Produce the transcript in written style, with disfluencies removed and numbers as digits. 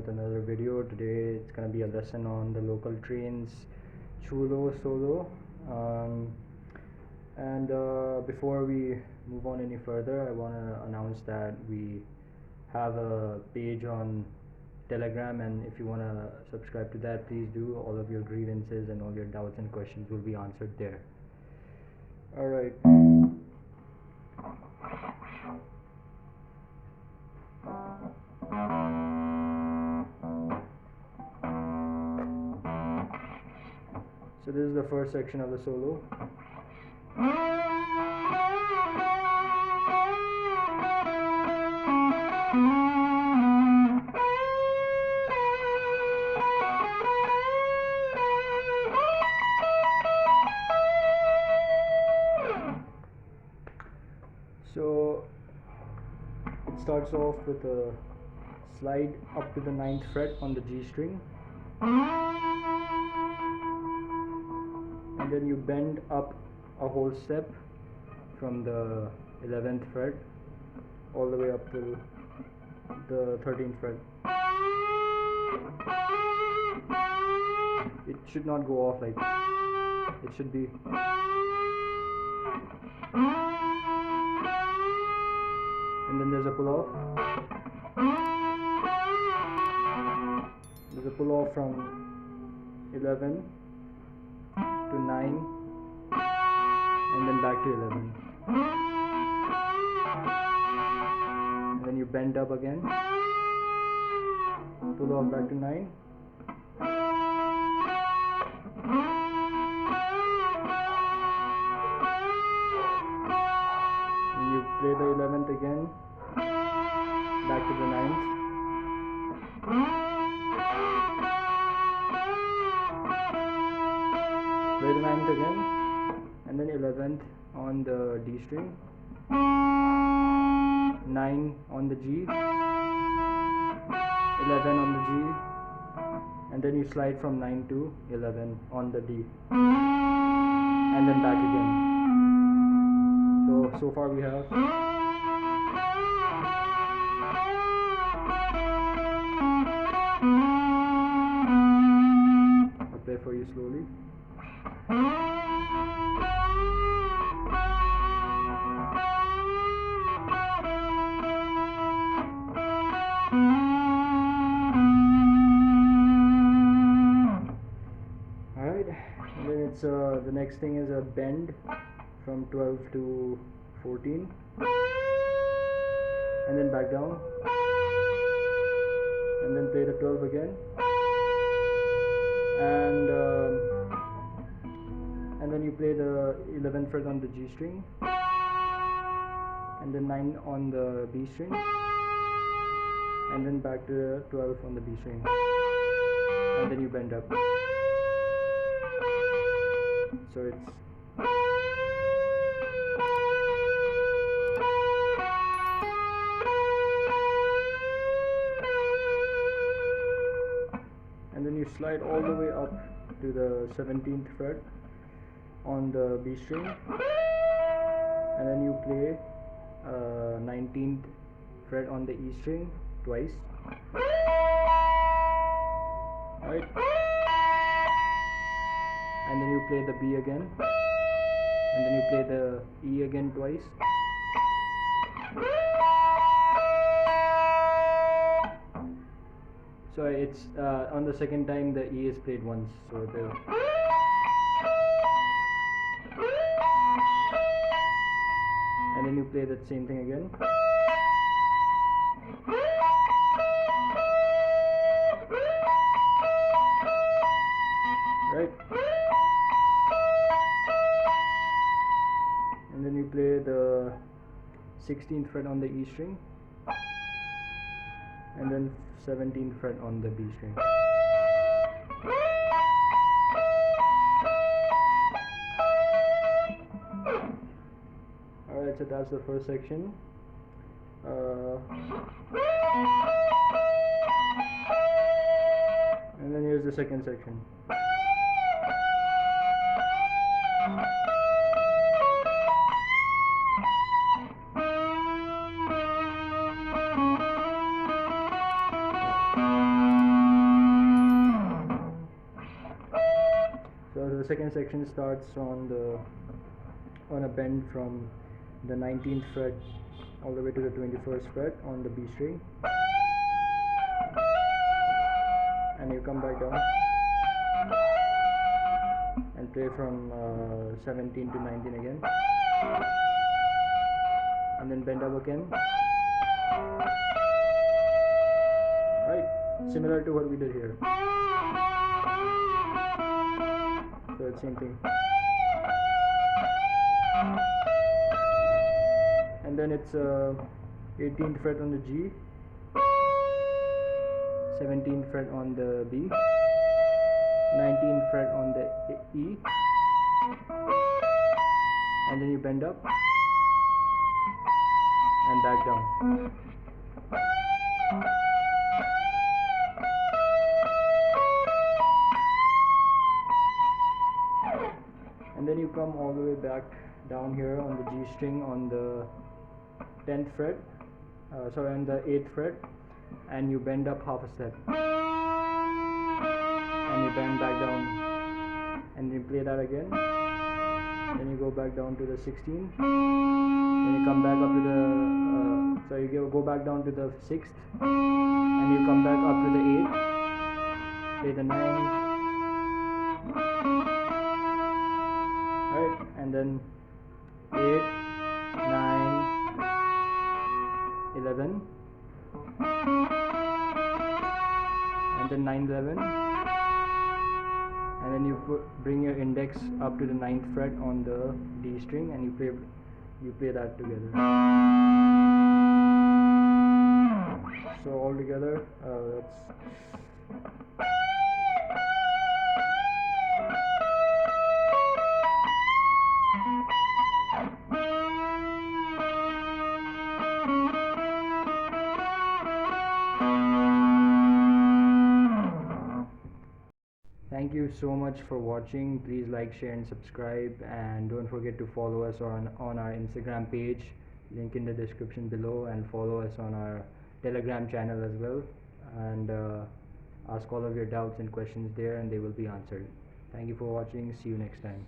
with another video. Today it's gonna be a lesson on the local trains Choo Lo solo. Before we move on any further, I want to announce that we have a page on Telegram, and if you want to subscribe to that, please do. All of your grievances and all your doubts and questions will be answered there. Alright. So this is the first section of the solo. So it starts off with a slide up to the 9th fret on the G string, and then you bend up a whole step from the 11th fret all the way up to the 13th fret. It should not go off like it should be. And then there's a pull off. There's a pull off from 11 to 9 and then back to 11. And then you bend up again, pull off back to 9. And you play the 11th again, back to the 9th. Play the 9th again, and then 11th on the D string, 9 on the G, 11 on the G, and then you slide from 9 to 11 on the D, and then back again. So far we have. I'll play for you slowly. Alright, and then it's the next thing is a bend from 12 to 14, and then back down, and then play the 12 again, and then you play the 11th fret on the G string, and then 9 on the B string, and then back to the 12 on the B string, and then you bend up. So it's and then you slide all the way up to the 17th fret on the B string, and then you play 19th fret on the E string twice. Right, and then you play the B again, and then you play the E again twice. So it's on the second time the E is played once, so the and then you play that same thing again. Right, and then you play the 16th fret on the E string, and then 17th fret on the B string. Alright, so that's the first section. And then here's the second section. second section starts on a bend from the 19th fret all the way to the 21st fret on the B string, and you come back down and play from 17 to 19 again, and then bend up again. Right, similar to what we did here. So it's same thing. And then it's 18th fret on the G, 17th fret on the B, 19th fret on the E, and then you bend up and back down. And then you come all the way back down here on the G string on the 10th fret, on the 8th fret, and you bend up half a step, and you bend back down, and you play that again. Then you go back down to the 16th, then you come back up to the you go back down to the 6th, and you come back up to the 8th, play the 9th, right, and then 8, 9, 11, and then 9, 11, and then you bring your index up to the 9th fret on the D string, and you play that together. So all together, that's Thank you so much for watching. Please like, share and subscribe, and don't forget to follow us on our Instagram page, link in the description below, and follow us on our Telegram channel as well, and ask all of your doubts and questions there, and they will be answered. Thank you for watching. See you next time.